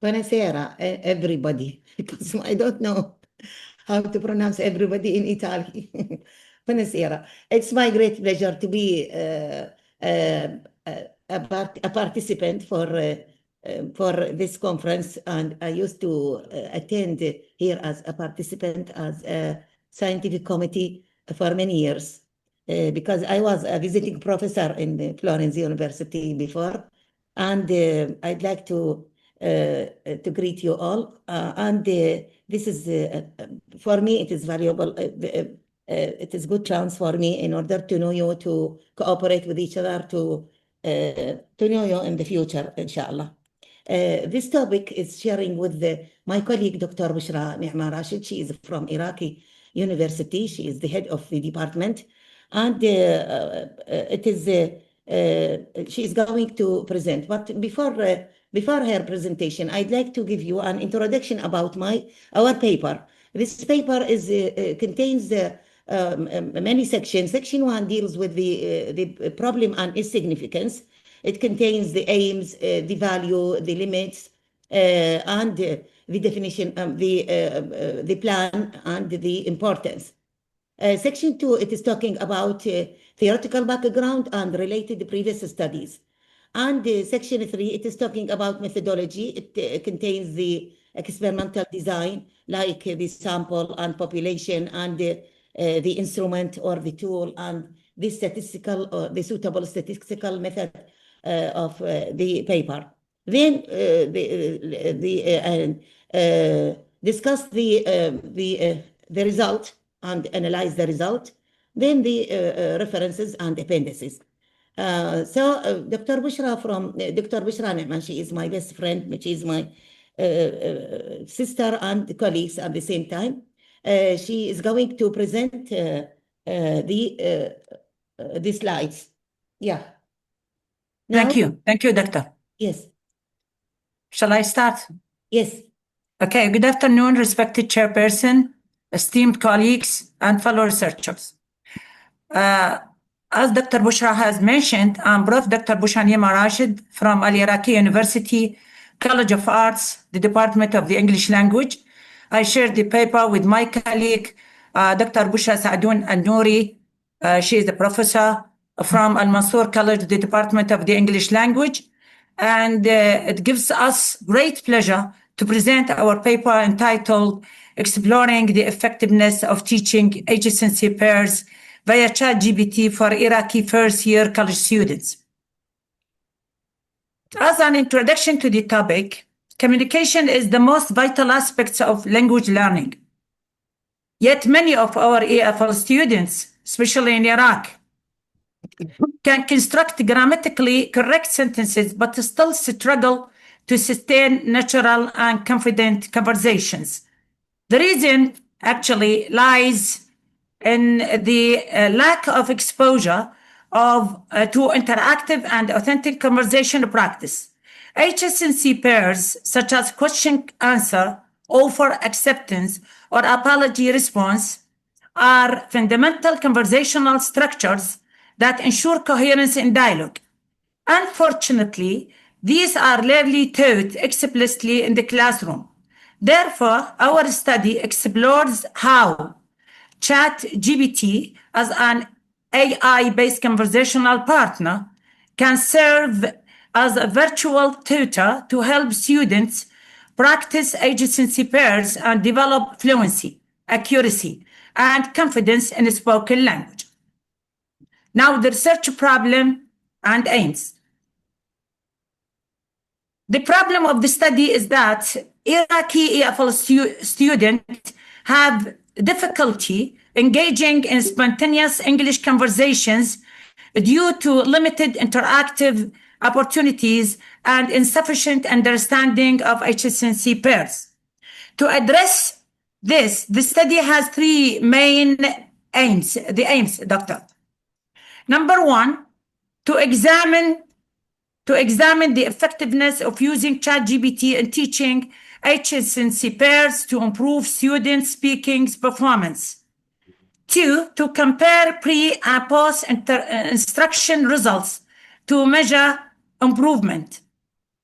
Buonasera, everybody, because I don't know how to pronounce everybody in Italy. Buonasera. It's my great pleasure to be a participant for this conference, and I used to attend here as a participant as a scientific committee for many years, because I was a visiting professor in the Florence University before, and I'd like to greet you all. And this is, for me, it is valuable. It is good chance for me in order to know you, to cooperate with each other, to know you in the future, inshallah. This topic is sharing with my colleague, Dr. Bushra Nima Rashid. She is from Iraqi University. She is the head of the department. And it is, she is going to present. But before her presentation, I'd like to give you an introduction about our paper. This paper contains many sections. Section 1 deals with the problem and its significance. It contains the aims, the value, the limits, and the definition of the plan and the importance. Section 2, it is talking about theoretical background and related previous studies. And section 3, it is talking about methodology. It contains the experimental design, like the sample and population, and the instrument or the tool, and the the suitable statistical method of the paper. Then discuss the result and analyze the result. Then the references and appendices. Dr. Bushra Nima, she is my best friend, she is my sister and colleagues at the same time. She is going to present the slides. Yeah. Now, Thank you, Doctor. Yes. Shall I start? Yes. Okay, good afternoon, respected chairperson, esteemed colleagues, and fellow researchers. As Dr. Bushra has mentioned, I'm Prof. Dr. Bushra Nima Rashid from Al-Iraqia University, College of Arts, the Department of the English Language. I shared the paper with my colleague, Dr. Bushra Saadoon Alnoori. She is the professor from Al-Mansour College, the Department of the English Language. And it gives us great pleasure to present our paper entitled Exploring the Effectiveness of Teaching Adjacency Pairs via ChatGPT for Iraqi first-year college students. As an introduction to the topic, communication is the most vital aspect of language learning. Yet many of our EFL students, especially in Iraq, can construct grammatically correct sentences but still struggle to sustain natural and confident conversations. The reason actually lies in the lack of exposure to interactive and authentic conversation practice. Adjacency pairs such as question-answer, offer acceptance, or apology response are fundamental conversational structures that ensure coherence in dialogue. Unfortunately, these are rarely taught explicitly in the classroom. Therefore, our study explores how ChatGPT, as an AI-based conversational partner, can serve as a virtual tutor to help students practice adjacency pairs and develop fluency, accuracy, and confidence in spoken language. Now, the research problem and aims. The problem of the study is that Iraqi EFL students have difficulty engaging in spontaneous English conversations due to limited interactive opportunities and insufficient understanding of adjacency pairs. To address this, the study has three main aims. The aims, Doctor. Number one, to examine the effectiveness of using ChatGPT in teaching adjacency pairs to improve student speaking performance. 2, to compare pre- and post-instruction results to measure improvement.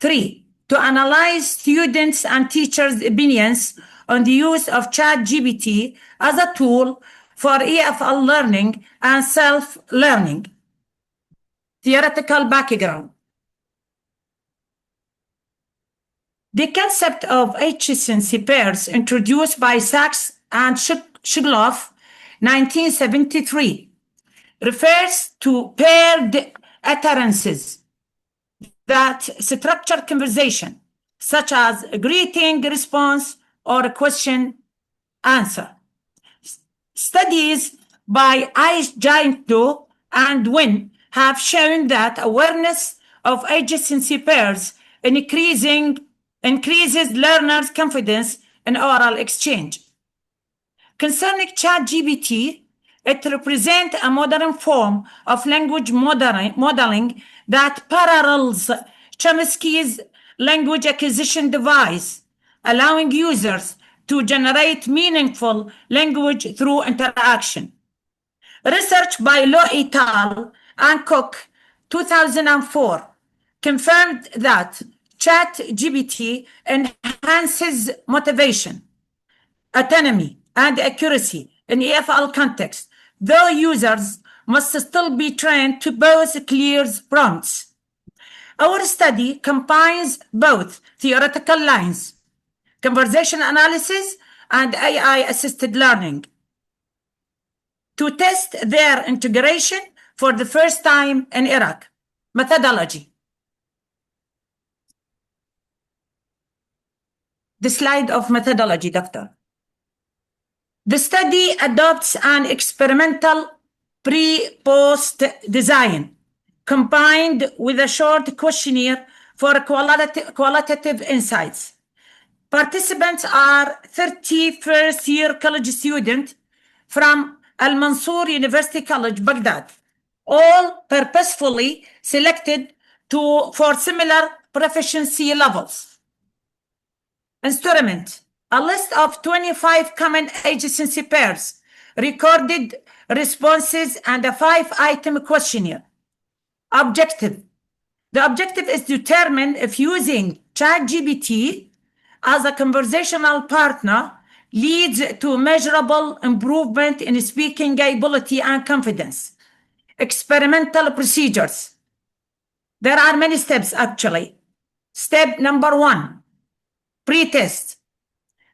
3, to to analyze students' and teachers' opinions on the use of ChatGPT as a tool for EFL learning and self-learning. Theoretical background. The concept of adjacency pairs, introduced by Sachs and Shugloff, 1973, refers to paired utterances that structure conversation, such as a greeting response or a question answer. Studies by Adjacency and Wynn have shown that awareness of adjacency pairs increases learners' confidence in oral exchange. Concerning ChatGPT, it represents a modern form of language modeling that parallels Chomsky's language acquisition device, allowing users to generate meaningful language through interaction. Research by Low et al. And Cook, 2004, confirmed that ChatGPT enhances motivation, autonomy, and accuracy in EFL context, though users must still be trained to both clear prompts. Our study combines both theoretical lines, conversation analysis, and AI-assisted learning to test their integration for the first time in Iraq. Methodology. The slide of methodology, Doctor. The study adopts an experimental pre-post design combined with a short questionnaire for qualitative insights. Participants are 30 first-year college students from Al-Mansour University College, Baghdad, all purposefully selected for similar proficiency levels. Instrument: a list of 25 common adjacency pairs, recorded responses, and a 5-item questionnaire. Objective: the objective is to determine if using ChatGPT as a conversational partner leads to measurable improvement in speaking ability and confidence. Experimental procedures. There are many steps, actually. Step number 1, pre-test.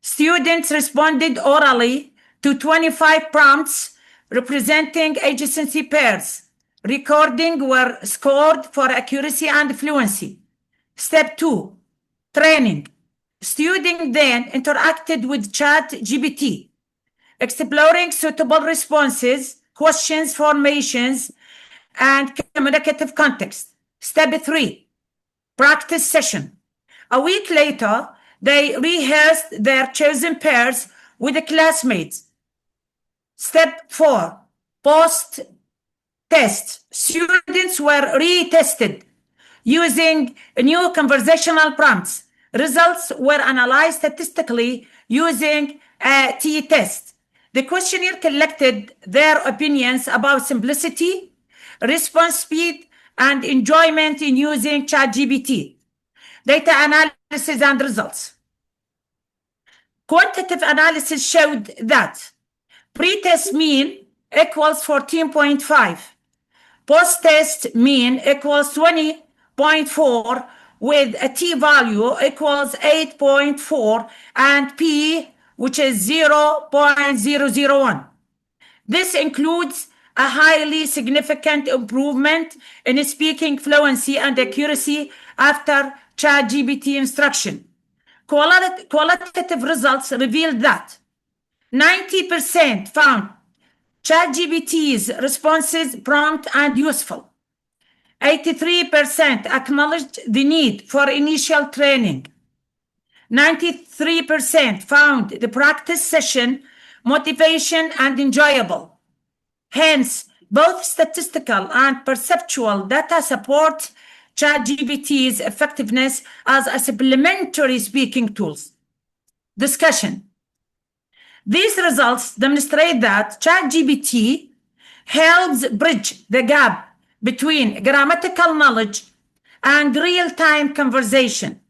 Students responded orally to 25 prompts representing adjacency pairs. Recording were scored for accuracy and fluency. Step 2, training. Students then interacted with ChatGPT, exploring suitable responses, questions, formations, and communicative context. Step 3, practice session. A week later, they rehearsed their chosen pairs with the classmates. Step 4, post-test. Students were retested using new conversational prompts. Results were analyzed statistically using a t-test. The questionnaire collected their opinions about simplicity, response speed, and enjoyment in using ChatGPT. Data analysis and results. Quantitative analysis showed that pre-test mean equals 14.5, post-test mean equals 20.4, with a t-value equals 8.4 and p, which is 0.001. This includes a highly significant improvement in speaking fluency and accuracy after ChatGPT instruction. Qualitative results revealed that 90% found ChatGPT's responses prompt and useful. 83% acknowledged the need for initial training. 93% found the practice session motivation and enjoyable. Hence, both statistical and perceptual data support ChatGPT's effectiveness as a supplementary speaking tool. Discussion. These results demonstrate that ChatGPT helps bridge the gap between grammatical knowledge and real-time conversation,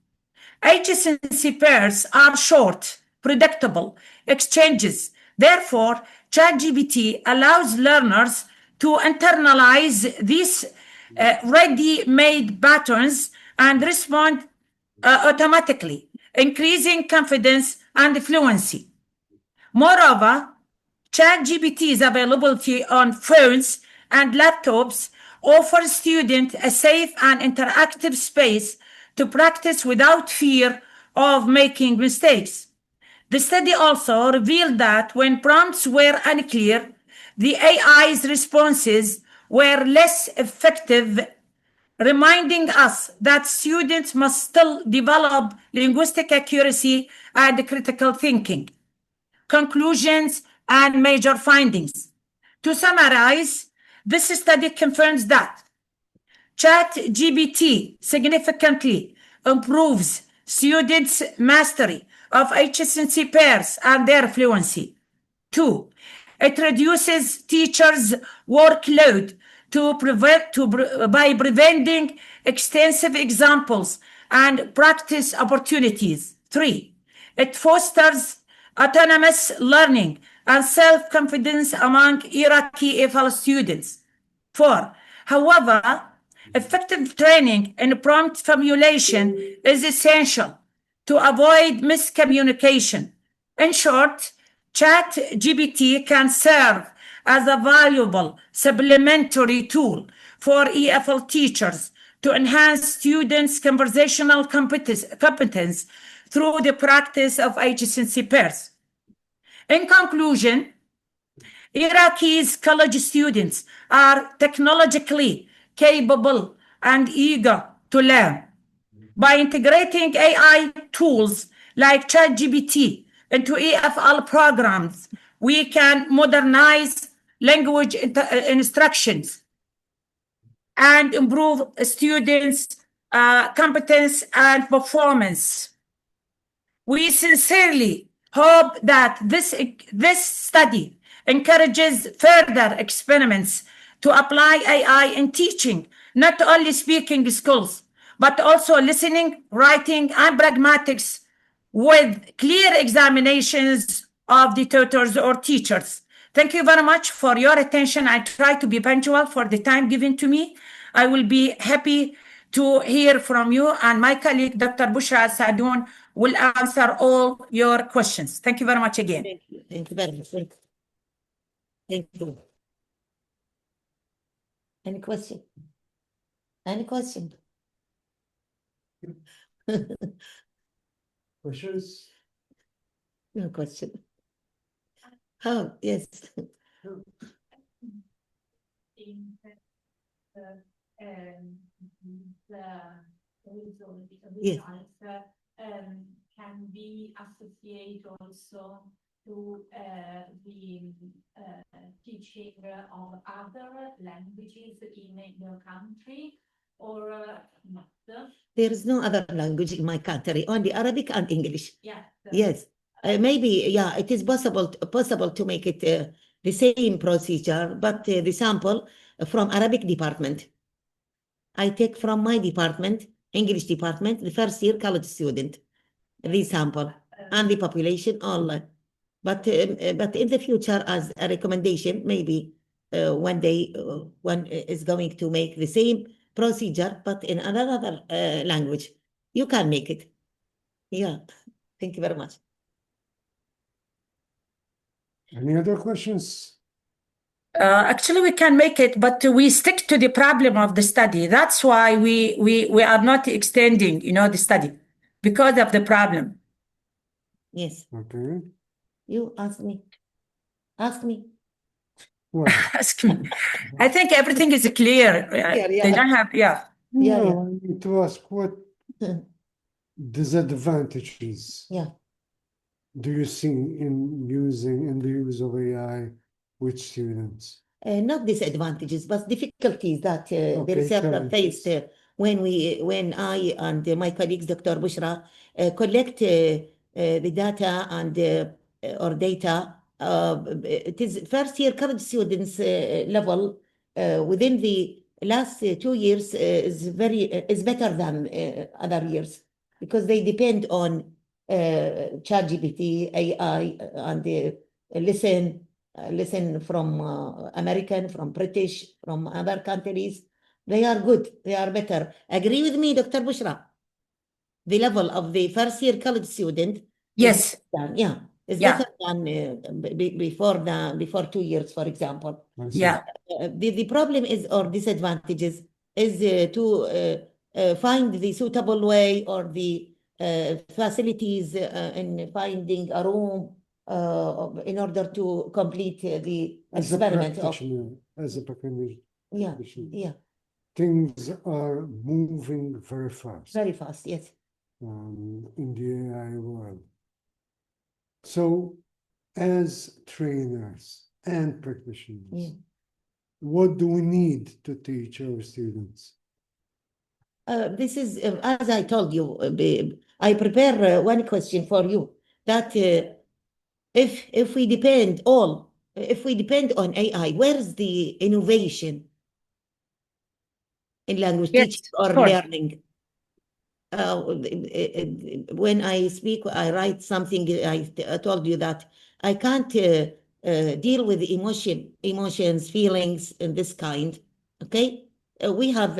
Adjacency pairs are short, predictable exchanges. Therefore, ChatGPT allows learners to internalize these ready-made patterns and respond automatically, increasing confidence and fluency. Moreover, ChatGPT's availability on phones and laptops offers students a safe and interactive space to practice without fear of making mistakes. The study also revealed that when prompts were unclear, the AI's responses were less effective, reminding us that students must still develop linguistic accuracy and critical thinking. Conclusions and major findings. To summarize, this study confirms that ChatGPT significantly improves students' mastery of adjacency pairs and their fluency. 2, it reduces teachers' workload by preventing extensive examples and practice opportunities. 3, it fosters autonomous learning and self-confidence among Iraqi EFL students. 4, however, effective training in prompt formulation is essential to avoid miscommunication. In short, ChatGPT can serve as a valuable supplementary tool for EFL teachers to enhance students' conversational competence through the practice of adjacency pairs. In conclusion, Iraqis college students are technologically capable and eager to learn. By integrating AI tools like ChatGPT into EFL programs, we can modernize language instructions and improve students' competence and performance. We sincerely hope that this study encourages further experiments to apply AI in teaching, not only speaking skills, but also listening, writing, and pragmatics with clear examinations of the tutors or teachers. Thank you very much for your attention. I try to be punctual for the time given to me. I will be happy to hear from you, and my colleague, Dr. Bushra Saadoon, will answer all your questions. Thank you very much again. Thank you. Thank you very much. Thank you. Any question? Any question? Questions? No question. Oh, yes. Yes. Can be associated also to the teaching of other languages in your country, or not? There is no other language in my country, only Arabic and English. Yes. Yes. Maybe, yeah, it is possible to make it the same procedure, but the sample from Arabic department. I take from my department, English department, the first year college student, the sample and the population all. But in the future, as a recommendation, maybe one day one is going to make the same procedure, but in another language. You can make it. Yeah. Thank you very much. Any other questions? Actually, we can make it, but we stick to the problem of the study. That's why we are not extending, the study, because of the problem. Yes. Okay. You ask me. Ask me. Well, Ask me. I think everything is clear. They don't have, no, I need to ask what disadvantages do you see in the use of AI with students? Not disadvantages, but difficulties that the researcher faced when I and my colleagues, Dr. Bushra, collect the data and or data. It is first year college students level within the last 2 years is better than other years. because they depend on ChatGPT, AI, and they listen from American, from British, from other countries. They are good. They are better. Agree with me, Dr. Bushra? The level of the first year college student. Yes. Is Yeah. better than before 2 years, for example. Yeah. The problem is, or disadvantages, is to find the suitable way or the facilities in finding a room in order to complete the As a experiment. practitioner, as a practitioner, Yeah, things are moving very fast very fast, yes. in the AI world. So, as trainers and practitioners, what do we need to teach our students? This is, as I told you, I prepare one question for you, that if we depend on AI, where's the innovation in language teaching or learning? When I speak, I write something, I told you that I can't deal with emotions, feelings, and this kind, okay? We have,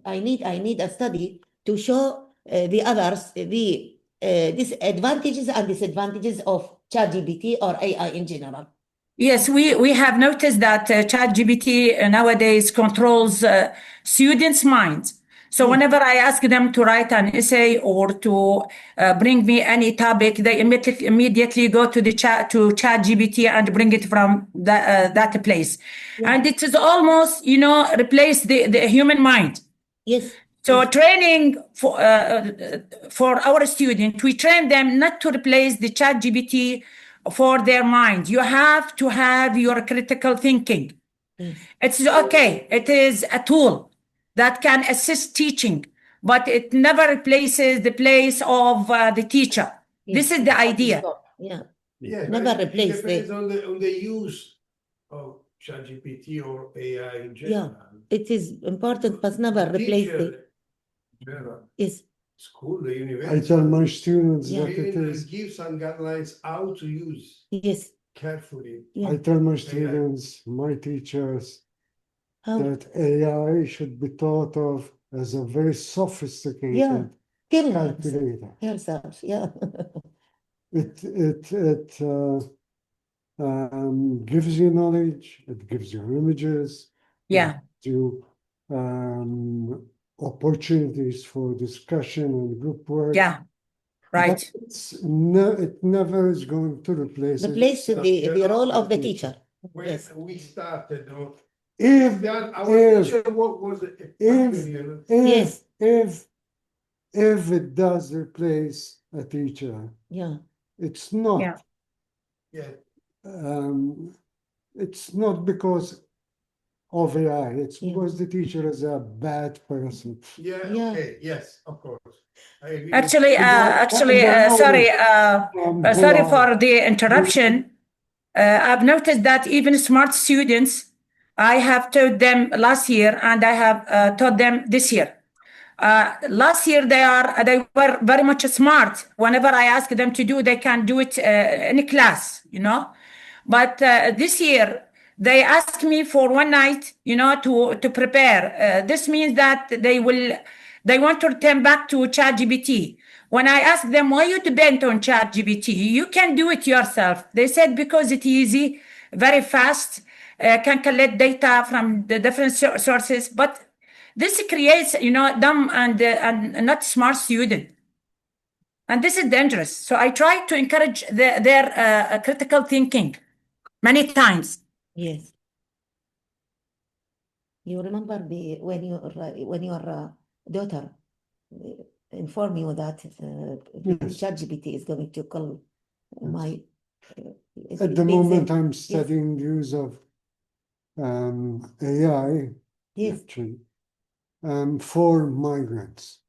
I need a study to show the others the disadvantages and disadvantages of ChatGPT or AI in general. Yes, we have noticed that ChatGPT nowadays controls students' minds. So whenever I ask them to write an essay or to bring me any topic, they immediately go to ChatGPT and bring it from that place. And it is almost, replace the human mind. Yes. So training for our students, we train them not to replace the ChatGPT for their mind. You have to have your critical thinking. It's okay. It is a tool that can assist teaching, but it never replaces the place of the teacher. This is the idea. Never replace it depends on the use of ChatGPT or AI in general. It is important, but never replace the school, the university. I tell my students that it is. Give some guidelines how to use. Carefully. I tell my students, my teachers, that AI should be thought of as a very sophisticated calculator. It gives you knowledge, it gives you images, it gives you opportunities for discussion and group work. Right. But it never is going to replace the role of the teacher. When we started, if it does replace a teacher, it's not. It's not because of AI. It's because the teacher is a bad person. Okay, yes, of course. Actually, sorry for the interruption. I've noticed that even smart students, I have taught them last year and I have taught them this year. Last year they were very much smart. Whenever I ask them to do, they can do it in a class, But this year they asked me for one night, to prepare. This means that they want to return back to ChatGPT. When I asked them, why you depend on ChatGPT? You can do it yourself. They said, because it's easy, very fast, can collect data from the different sources. But this creates, dumb and not smart student. And this is dangerous. So I try to encourage their critical thinking many times. Yes. You remember when your daughter informed you that ChatGPT is going to call my. At the moment, I'm studying the use of AI. Actually, for migrants.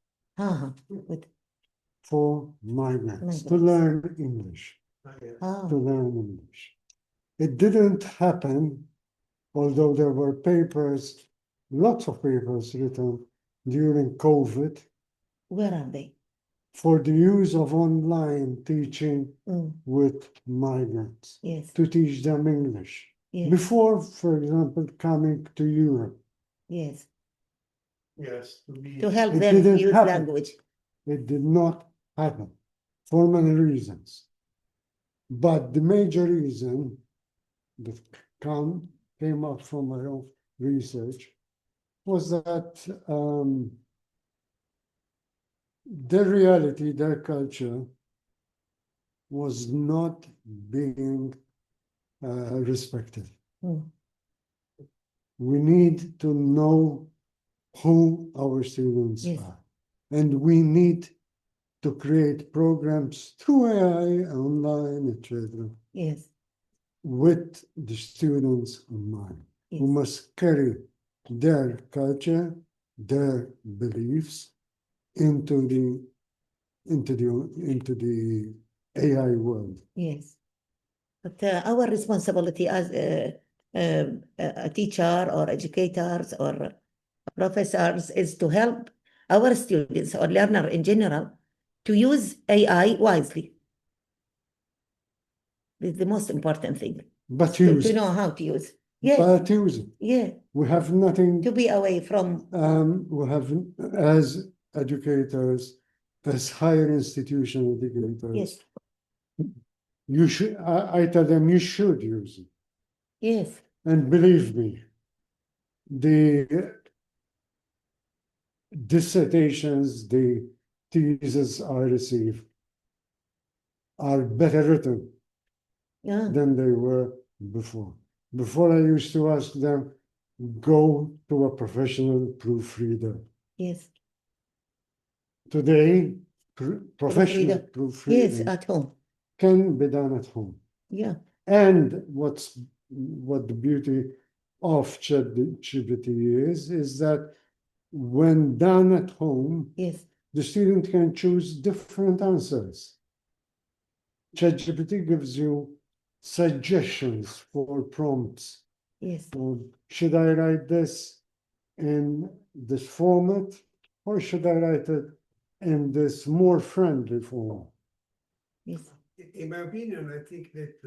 For migrants to learn English. To learn English. It didn't happen, although there were papers, lots of papers written during COVID. Where are they? for the use of online teaching with migrants, Yes. to teach them English. Yes. Before, for example, coming to Europe. Yes. Yes, To help It them didn't use happen. language. It did not happen for many reasons. But the major reason that came up from my own research was that their reality, their culture was not being respected. We need to know who our students are. And we need to create programs through AI, online, etc. Yes. With the students in mind, who must carry their culture, their beliefs into the AI world. Yes. But our responsibility as a teacher or educators or professors is to help our students or learner in general to use AI wisely. This is the most important thing. But to know how to use. Yes. But use it. Yeah. We have nothing To be away from. we have, as educators, as higher institution educators. Yes. You should. I tell them you should use it. Yes. And believe me, the dissertations, the theses I receive are better written than they were before. Before, I used to ask them, go to a professional proofreader. Yes. Today, professional proofreading, yes, at home, can be done at home. Yeah. And what the beauty of ChatGPT is that when done at home, Yes. the student can choose different answers. ChatGPT gives you suggestions for prompts. Yes. Should I write this in this format, or should I write it in this more friendly form? Yes. In my opinion, I think that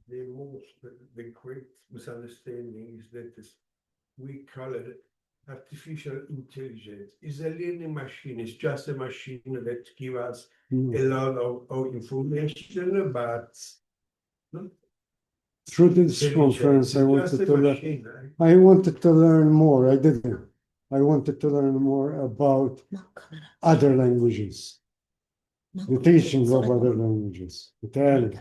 the great misunderstanding is that we call it artificial intelligence. It's a learning machine. It's just a machine that gives us a lot of information, but through this conference, I wanted to learn more. I didn't. I wanted to learn more about other languages, the teaching of other languages, Italian.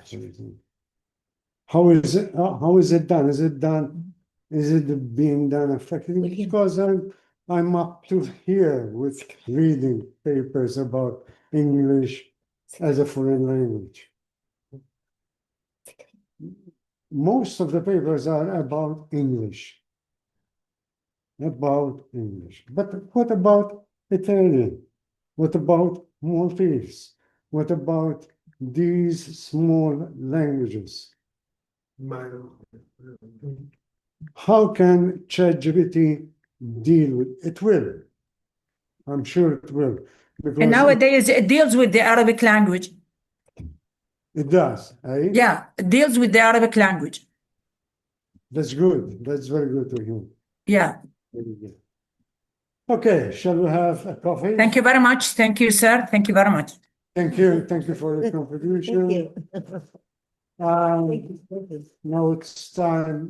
How is it? How is it done? Is it done? Is it being done effectively? Because I'm up to here with reading papers about English as a foreign language. Most of the papers are about English. About English. But what about Italian? What about Maltese? What about these small languages? How can ChatGPT deal with it? It will. I'm sure it will. And nowadays it deals with the Arabic language. It does, eh? Yeah, it deals with the Arabic language. That's good. That's very good to hear. Yeah. Very good. Okay, shall we have a coffee? Thank you very much. Thank you, sir. Thank you very much. Thank you. Thank you for your contribution. Now it's time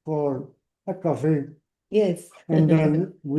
for a coffee. Yes. And then we